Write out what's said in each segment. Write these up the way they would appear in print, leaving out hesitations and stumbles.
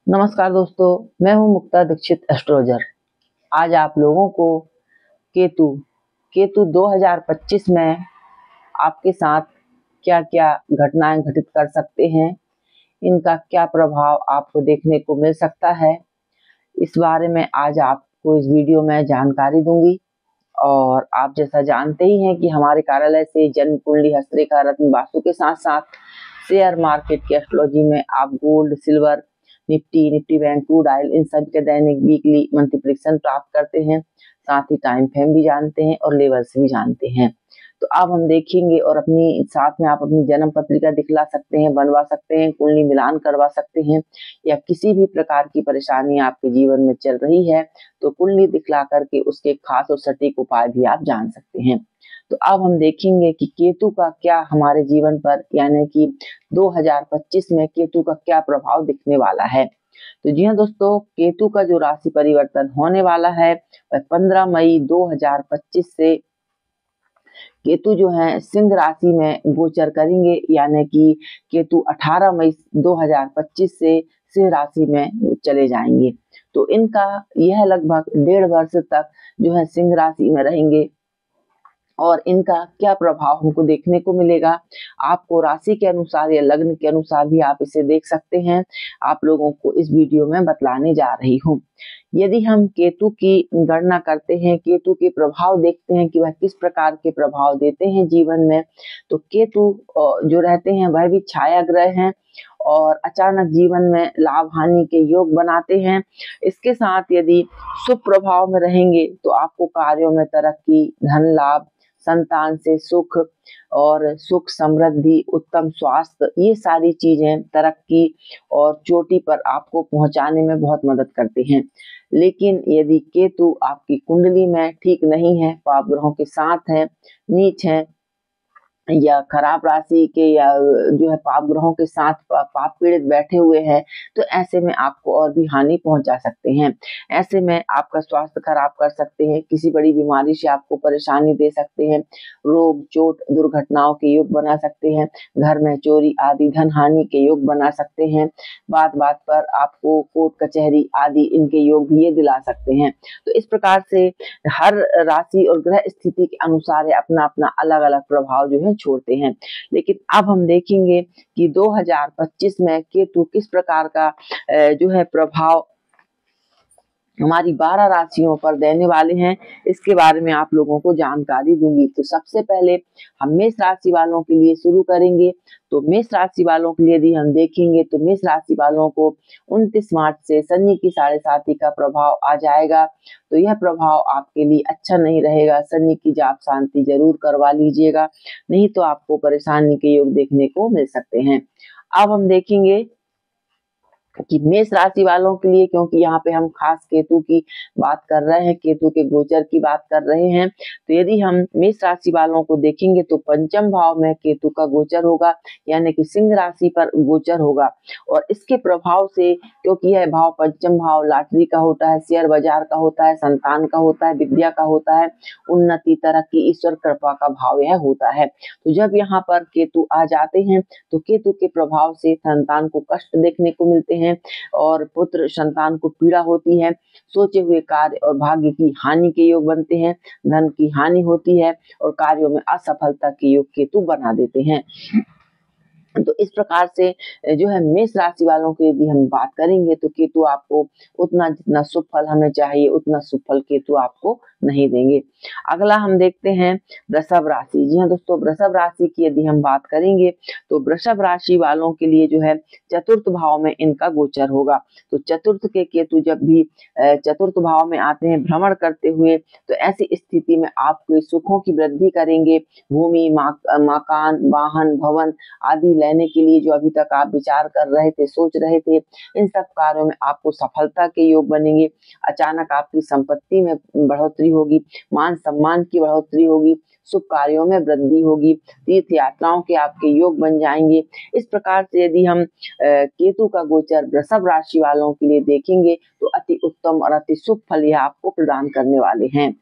नमस्कार दोस्तों, मैं हूं मुक्ता दीक्षित एस्ट्रोलॉजर। आज आप लोगों को केतु केतु 2025 में आपके साथ क्या-क्या घटनाएं घटित कर सकते हैं, इनका क्या प्रभाव आपको देखने को मिल सकता है, इस बारे में आज आपको इस वीडियो में जानकारी दूंगी। और आप जैसा जानते ही हैं कि हमारे कार्यालय से जन्म कुंडली, हस्तरेखा, रत्न, वास्तु के साथ-साथ शेयर मार्केट की एस्ट्रोलॉजी में आप gold, silver, Nifty bank, crude oil in सब के दैनिक, वीकली, मंथली प्रेडिक्शन प्राप्त करते हैं। साथ ही टाइम फ्रेम भी जानते हैं और लेवल्स भी जानते हैं। तो अब हम देखेंगे और अपनी साथ में आप अपनी जन्म पत्रिका दिखला सकते हैं, बनवा सकते हैं, कुंडली मिलान करवा सकते हैं, या किसी भी प्रकार की परेशानी आपके जीवन में चल रही है तो कुंडली दिखला करके उसके खास और सटीक उपाय भी आप जान सकते हैं। तो अब हम देखेंगे कि केतु का क्या हमारे जीवन पर, यानी कि 2025 में केतु का क्या प्रभाव दिखने वाला है। तो जी हाँ दोस्तों, केतु का जो राशि परिवर्तन होने वाला है वह 15 मई 2025 से केतु जो है सिंह राशि में गोचर करेंगे, यानी कि केतु 18 मई 2025 से सिंह राशि में चले जाएंगे। तो इनका यह लगभग 1.5 वर्ष तक जो है सिंह राशि में रहेंगे। और इनका क्या प्रभाव हमको देखने को मिलेगा, आपको राशि के अनुसार या लग्न के अनुसार भी आप इसे देख सकते हैं। आप लोगों को इस वीडियो में बतलाने जा रही हूँ। यदि हम केतु की गणना करते हैं, केतु के प्रभाव देखते हैं कि वह किस प्रकार के प्रभाव देते हैं जीवन में, तो केतु जो रहते हैं वह भी छाया ग्रह हैं और अचानक जीवन में लाभ हानि के योग बनाते हैं। इसके साथ यदि शुभ प्रभाव में रहेंगे तो आपको कार्यों में तरक्की, धन लाभ, संतान से सुख और सुख समृद्धि, उत्तम स्वास्थ्य, ये सारी चीजें तरक्की और चोटी पर आपको पहुंचाने में बहुत मदद करते हैं। लेकिन यदि केतु आपकी कुंडली में ठीक नहीं है, पाप ग्रहों के साथ है, नीच है, या खराब राशि के, या जो है पाप ग्रहों के साथ पाप पीड़ित बैठे हुए हैं, तो ऐसे में आपको और भी हानि पहुंचा सकते हैं। ऐसे में आपका स्वास्थ्य खराब कर सकते हैं, किसी बड़ी बीमारी से आपको परेशानी दे सकते हैं, रोग, चोट, दुर्घटनाओं के योग बना सकते हैं, घर में चोरी आदि धन हानि के योग बना सकते हैं, बात बात पर आपको कोर्ट कचहरी आदि इनके योग भी ये दिला सकते हैं। तो इस प्रकार से हर राशि और ग्रह स्थिति के अनुसार अपना अपना अलग अलग प्रभाव जो है छोड़ते हैं। लेकिन अब हम देखेंगे कि 2025 में केतु किस प्रकार का जो है प्रभाव हमारी 12 राशियों पर देने वाले हैं, इसके बारे में आप लोगों को जानकारी दूंगी। तो सबसे पहले हम मेष राशि वालों के लिए शुरू करेंगे। तो मेष राशि वालों के लिए यदि हम देखेंगे तो मेष राशि वालों को 29 मार्च से शनि की 7.5 का प्रभाव आ जाएगा। तो यह प्रभाव आपके लिए अच्छा नहीं रहेगा। शनि की जाप शांति जरूर करवा लीजिएगा, नहीं तो आपको परेशानी के योग देखने को मिल सकते हैं। अब हम देखेंगे कि मेष राशि वालों के लिए, क्योंकि यहाँ पे हम खास केतु की बात कर रहे हैं, केतु के गोचर की बात कर रहे हैं, तो यदि हम मेष राशि वालों को देखेंगे तो पंचम भाव में केतु का गोचर होगा, यानी कि सिंह राशि पर गोचर होगा। और इसके प्रभाव से, क्योंकि यह भाव पंचम भाव लॉटरी का होता है, शेयर बाजार का होता है, संतान का होता है, विद्या का होता है, उन्नति, तरक्की, ईश्वर कृपा का भाव यह होता है। तो जब यहाँ पर केतु आ जाते हैं तो केतु के प्रभाव से संतान को कष्ट देखने को मिलते हैं और पुत्र संतान को पीड़ा होती है, सोचे हुए कार्य और भाग्य की हानि के योग बनते हैं, धन की हानि होती है और कार्यों में असफलता के योग केतु बना देते हैं। तो इस प्रकार से जो है मेष राशि वालों की यदि हम बात करेंगे तो केतु आपको उतना जितना शुभ फल हमें चाहिए उतना शुभ फल केतु आपको नहीं देंगे। अगला हम देखते हैं वृषभ राशि। जी हाँ दोस्तों, वृषभ राशि की यदि हम बात करेंगे तो वृषभ राशि वालों के लिए जो है चतुर्थ भाव में इनका गोचर होगा। तो चतुर्थ के केतु जब भी चतुर्थ भाव में आते हैं भ्रमण करते हुए, तो ऐसी स्थिति में आपके सुखों की वृद्धि करेंगे। भूमि, मकान, वाहन, भवन आदि लेने के लिए जो अभी तक आप विचार कर रहे थे, सोच रहे थे, इन सब कार्यों में आपको सफलता के योग बनेंगे। अचानक आपकी संपत्ति में बढ़ोतरी होगी, मान सम्मान की बढ़ोतरी होगी, शुभ कार्यों में वृद्धि होगी, तीर्थ यात्राओं के आपके योग बन जाएंगे। इस प्रकार से यदि हम केतु का गोचर वृषभ राशि वालों के लिए देखेंगे तो अति उत्तम और अति शुभ फल यह आपको प्रदान करने वाले हैं।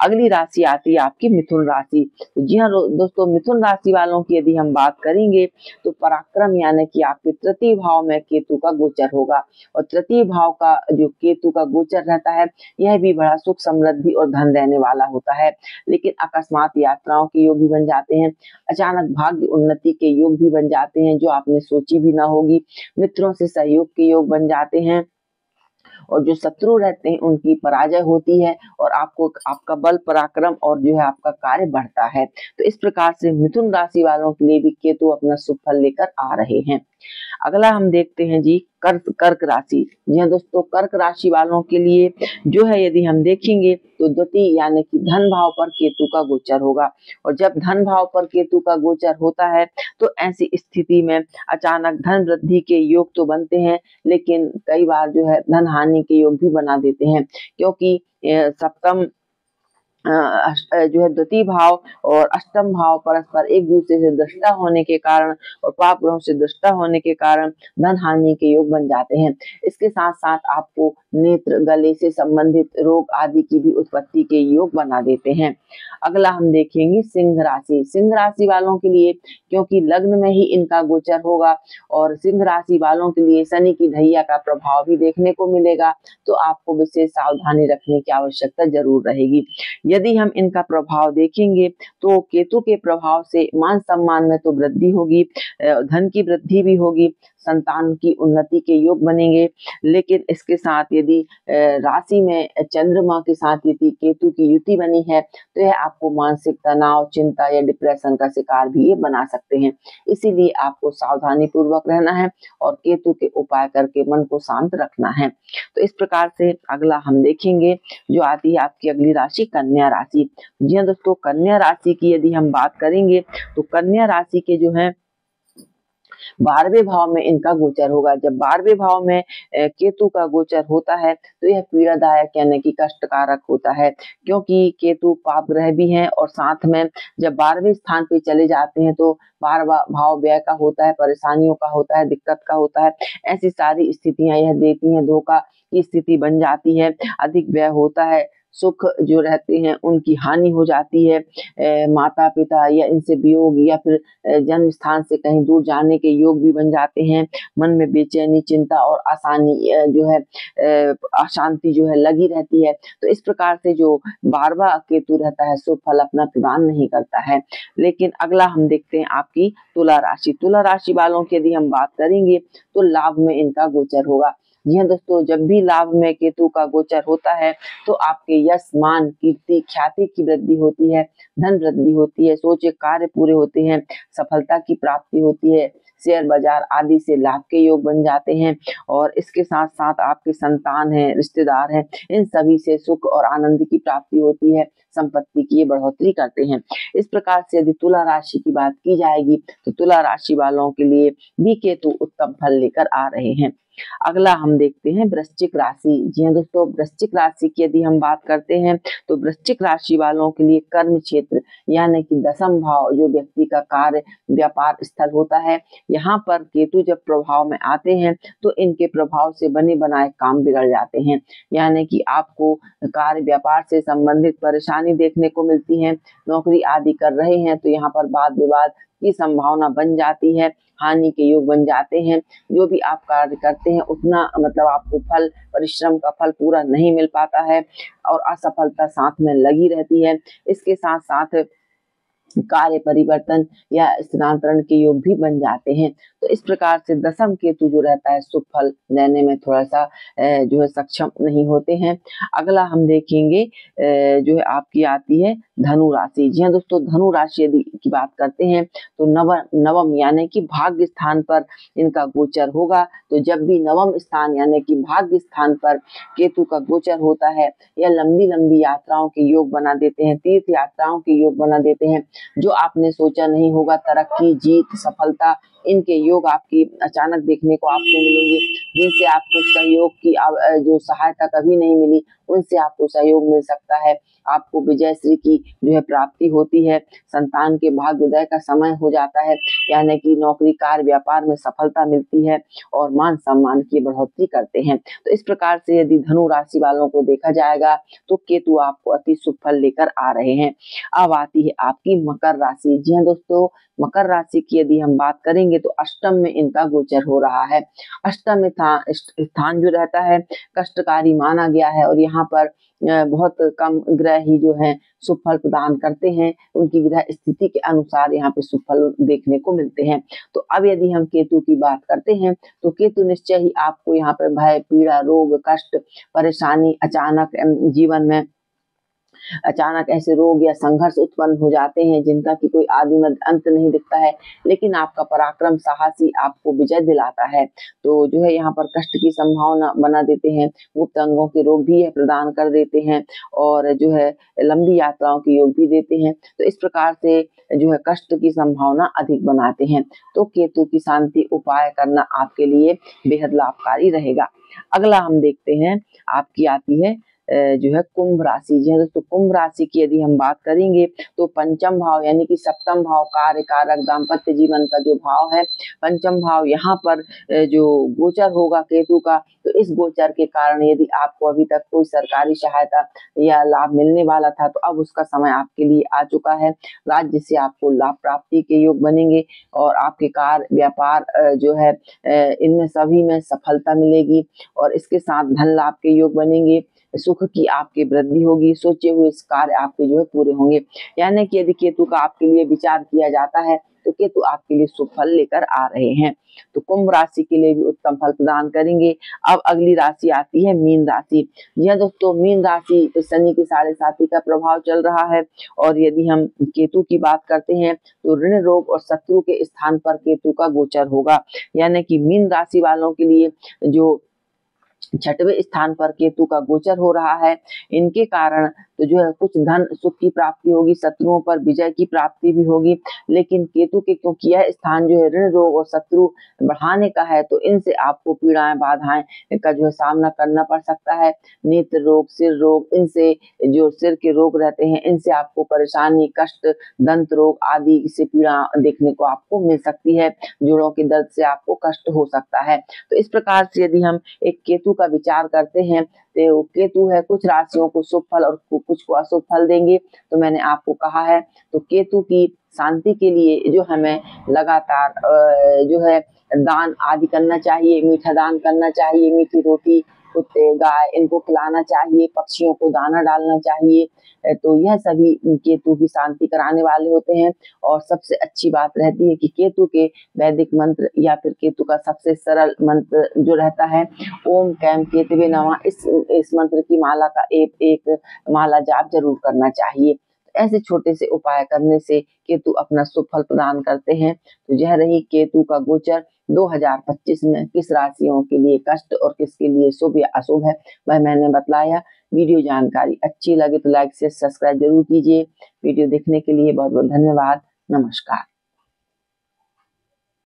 अगली राशि आती है आपकी मिथुन राशि। तो जी हाँ दोस्तों, मिथुन राशि वालों की यदि हम बात करेंगे तो पराक्रम यानी कि आपके तृतीय भाव में केतु का गोचर होगा, और तृतीय भाव का जो केतु का गोचर रहता है यह भी बड़ा सुख समृद्धि और धन देने वाला होता है। लेकिन अकस्मात यात्राओं के योग भी बन जाते हैं, अचानक भाग्य उन्नति के योग भी बन जाते हैं जो आपने सोची भी ना होगी, मित्रों से सहयोग के योग बन जाते हैं, और जो शत्रु रहते हैं उनकी पराजय होती है, और आपको आपका बल पराक्रम और जो है आपका कार्य बढ़ता है। तो इस प्रकार से मिथुन राशि वालों के लिए भी केतु अपना शुभ फल लेकर आ रहे हैं। अगला हम देखते हैं जी कर्क राशि। जी हाँ दोस्तों, कर्क राशि वालों के लिए जो है यदि हम देखेंगे तो द्वितीय यानी कि धन भाव पर केतु का गोचर होगा, और जब धन भाव पर केतु का गोचर होता है तो ऐसी स्थिति में अचानक धन वृद्धि के योग तो बनते हैं, लेकिन कई बार जो है धन हानि के योग भी बना देते हैं, क्योंकि सप्तम जो है द्वितीय भाव और अष्टम भाव परस्पर एक दूसरे से दृष्टा होने के कारण और पाप ग्रहों से दृष्टा होने के कारण धन हानि के योग बन जाते हैं। इसके साथ साथ आपको नेत्र गले से संबंधित रोग आदि की भी उत्पत्ति के योग बना देते हैं। अगला हम देखेंगे सिंह राशि। सिंह राशि वालों के लिए क्योंकि लग्न में ही इनका गोचर होगा और सिंह राशि वालों के लिए शनि की ढैया का प्रभाव भी देखने को मिलेगा, तो आपको विशेष सावधानी रखने की आवश्यकता जरूर रहेगी। यदि हम इनका प्रभाव देखेंगे तो केतु के प्रभाव से मान सम्मान में तो वृद्धि होगी, धन की वृद्धि भी होगी, संतान की उन्नति के योग बनेंगे, लेकिन इसके साथ यदि राशि में चंद्रमा के साथ यदि केतु की युति बनी है तो यह आपको मानसिक तनाव, चिंता या डिप्रेशन का शिकार भी ये बना सकते हैं। इसीलिए आपको सावधानी पूर्वक रहना है और केतु के उपाय करके मन को शांत रखना है। तो इस प्रकार से अगला हम देखेंगे जो आती है आपकी अगली राशि कन्या राशि। जी हाँ दोस्तों, कन्या राशि की यदि हम बात करेंगे तो कन्या राशि के जो है 12वें भाव में इनका गोचर होगा। जब 12वें भाव में केतु का गोचर होता है तो यह पीड़ादायक यानी कि कष्टकारक होता है, क्योंकि केतु पाप ग्रह भी है और साथ में जब 12वें स्थान पे चले जाते हैं तो 12वां भाव व्यय का होता है, परेशानियों का होता है, दिक्कत का होता है। ऐसी सारी स्थितियां यह देती हैं, धोखा की स्थिति बन जाती है, अधिक व्यय होता है, सुख जो रहते हैं उनकी हानि हो जाती है, माता पिता या इनसे वियोग या फिर जन्म स्थान से कहीं दूर जाने के योग भी बन जाते हैं, मन में बेचैनी, चिंता और आसानी जो है अशांति जो है लगी रहती है। तो इस प्रकार से जो 12वां केतु रहता है शुभ फल अपना प्रदान नहीं करता है। लेकिन अगला हम देखते हैं आपकी तुला राशि। तुला राशि वालों की यदि हम बात करेंगे तो लाभ में इनका गोचर होगा। जी हाँ दोस्तों, जब भी लाभ में केतु का गोचर होता है तो आपके यश, मान, कीर्ति, ख्याति की वृद्धि होती है, धन वृद्धि होती है, सोचे कार्य पूरे होते हैं, सफलता की प्राप्ति होती है, शेयर बाजार आदि से लाभ के योग बन जाते हैं, और इसके साथ साथ आपके संतान हैं, रिश्तेदार हैं, इन सभी से सुख और आनंद की प्राप्ति होती है, संपत्ति की बढ़ोतरी करते हैं। इस प्रकार से यदि तुला राशि की बात की जाएगी तो तुला राशि वालों के लिए भी केतु उत्तम फल लेकर आ रहे हैं। अगला हम देखते हैं वृश्चिक राशि। जी हाँ दोस्तों, वृश्चिक राशि की यदि हम बात करते हैं तो वृश्चिक राशि वालों के लिए कर्म क्षेत्र यानी कि दशम भाव जो व्यक्ति का कार्य व्यापार स्थल होता है, यहाँ पर केतु जब प्रभाव में आते हैं तो इनके प्रभाव से बने बनाए काम बिगड़ जाते हैं, यानी कि आपको कार्य व्यापार से संबंधित परेशानी देखने को मिलती है। नौकरी आदि कर रहे हैं तो यहाँ पर वाद विवाद की संभावना बन जाती है, हानि के योग बन जाते हैं। जो भी आप कार्य करते हैं उतना मतलब आपको फल, परिश्रम का फल पूरा नहीं मिल पाता है और असफलता साथ में लगी रहती है। इसके साथ साथ कार्य परिवर्तन या स्थानांतरण के योग भी बन जाते हैं। तो इस प्रकार से दशम केतु जो रहता है शुभ फल देने में थोड़ा सा जो है सक्षम नहीं होते हैं। अगला हम देखेंगे जो है आपकी आती है धनु राशि। जी हाँ दोस्तों, धनु राशि यदि की बात करते हैं तो नवम यानी कि भाग्य स्थान पर इनका गोचर होगा। तो जब भी नवम स्थान यानी कि भाग्य स्थान पर केतु का गोचर होता है, या लंबी लंबी यात्राओं के योग बना देते हैं, तीर्थ यात्राओं के योग बना देते हैं, जो आपने सोचा नहीं होगा, तरक्की, जीत, सफलता, इनके योग आपकी अचानक देखने को आपको मिलेंगे, जिनसे आपको सहयोग की जो सहायता कभी नहीं मिली उनसे आपको सहयोग मिल सकता है। आपको विजयश्री की जो है प्राप्ति होती है। संतान के भाग्योदय का समय हो जाता है, यानी कि नौकरी कार्य व्यापार में सफलता मिलती है और मान सम्मान की बढ़ोतरी करते हैं। तो इस प्रकार से यदि धनु राशि वालों को देखा जाएगा तो केतु आपको अति शुभ फल लेकर आ रहे हैं। अब आती है आपकी मकर राशि। जी हाँ दोस्तों, मकर राशि की यदि हम बात करेंगे तो अष्टम में इनका गोचर हो रहा है। अष्टम स्थान जो रहता है कष्टकारी माना गया है और यहाँ पर बहुत कम ग्रह ही जो है शुभ फल प्रदान करते हैं। उनकी ग्रह स्थिति के अनुसार यहाँ पे शुभ फल देखने को मिलते हैं। तो अब यदि हम केतु की बात करते हैं तो केतु निश्चय ही आपको यहाँ पे भय, पीड़ा, रोग, कष्ट, परेशानी, अचानक जीवन में अचानक ऐसे रोग या संघर्ष उत्पन्न हो जाते हैं जिनका कि कोई आदि मध्य अंत नहीं दिखता है, लेकिन आपका पराक्रम साहसी आपको विजय दिलाता है। तो जो है यहाँ पर कष्ट की संभावना बना देते हैं, गुप्त अंगों के रोग भी प्रदान कर देते हैं और जो है लंबी यात्राओं के योग भी देते हैं। तो इस प्रकार से जो है कष्ट की संभावना अधिक बनाते हैं। तो केतु की शांति उपाय करना आपके लिए बेहद लाभकारी रहेगा। अगला हम देखते हैं, आपकी आती है जो है कुंभ राशि। जी दोस्तों, कुंभ राशि की यदि हम बात करेंगे तो पंचम भाव यानी कि सप्तम भाव कार्य कारक दाम्पत्य जीवन का जो भाव है, पंचम भाव यहाँ पर जो गोचर होगा केतु का, तो इस गोचर के कारण यदि आपको अभी तक कोई सरकारी सहायता या लाभ मिलने वाला था तो अब उसका समय आपके लिए आ चुका है। राज्य से आपको लाभ प्राप्ति के योग बनेंगे और आपके कार्य व्यापार जो है इनमें सभी में सफलता मिलेगी और इसके साथ धन लाभ के योग बनेंगे। सुख की आपकी वृद्धि होगी, सोचे हुए इस कार्य आपके जो है पूरे होंगे। यानी कि यदि केतु का आपके लिए विचार किया जाता है तो केतु आपके लिए शुभ फल लेकर आ रहे हैं। तो कुंभ राशि के लिए भी उत्तम फल प्रदान करेंगे। अब अगली राशि आती है मीन राशि। यह दोस्तों मीन राशि तो शनि की 7.5 का प्रभाव चल रहा है और यदि हम केतु की बात करते हैं तो ऋण, रोग और शत्रु के स्थान पर केतु का गोचर होगा। यानी कि मीन राशि वालों के लिए जो 6वें स्थान पर केतु का गोचर हो रहा है, इनके कारण तो जो है कुछ धन सुख की प्राप्ति होगी, शत्रुओं पर विजय की प्राप्ति भी होगी। लेकिन केतु के क्योंकि यह स्थान जो है ऋण, रोग और शत्रु बढ़ाने का है तो इनसे आपको पीड़ाएं, बाधाएं का जो है सामना करना पड़ सकता है। नेत्र रोग, सिर रोग, इनसे जो सिर के रोग रहते हैं इनसे आपको परेशानी, कष्ट, दंत रोग आदि से पीड़ा देखने को आपको मिल सकती है। जोड़ों के दर्द से आपको कष्ट हो सकता है। तो इस प्रकार से यदि हम एक केतु का विचार करते हैं तो केतु है कुछ राशियों को शुभ फल और कुछ को अशुभ फल देंगे। तो मैंने आपको कहा है तो केतु की शांति के लिए जो हमें लगातार जो है दान आदि करना चाहिए, मीठा दान करना चाहिए, मीठी रोटी, कुत्ते, गाय इनको खिलाना चाहिए, पक्षियों को दाना डालना चाहिए। तो यह सभी केतु की शांति कराने वाले होते हैं। और सबसे अच्छी बात रहती है कि केतु के वैदिक मंत्र या फिर केतु का सबसे सरल मंत्र जो रहता है ओम कैम केतवे नमः, इस मंत्र की माला का एक माला जाप जरूर करना चाहिए। ऐसे छोटे से उपाय करने से केतु अपना शुभ फल प्रदान करते हैं। तो यह रही केतु का गोचर 2025 में किस राशियों के लिए कष्ट और किसके लिए शुभ या अशुभ है वह मैंने बतलाया। वीडियो जानकारी अच्छी लगे तो लाइक से सब्सक्राइब जरूर कीजिए। वीडियो देखने के लिए बहुत बहुत धन्यवाद। नमस्कार।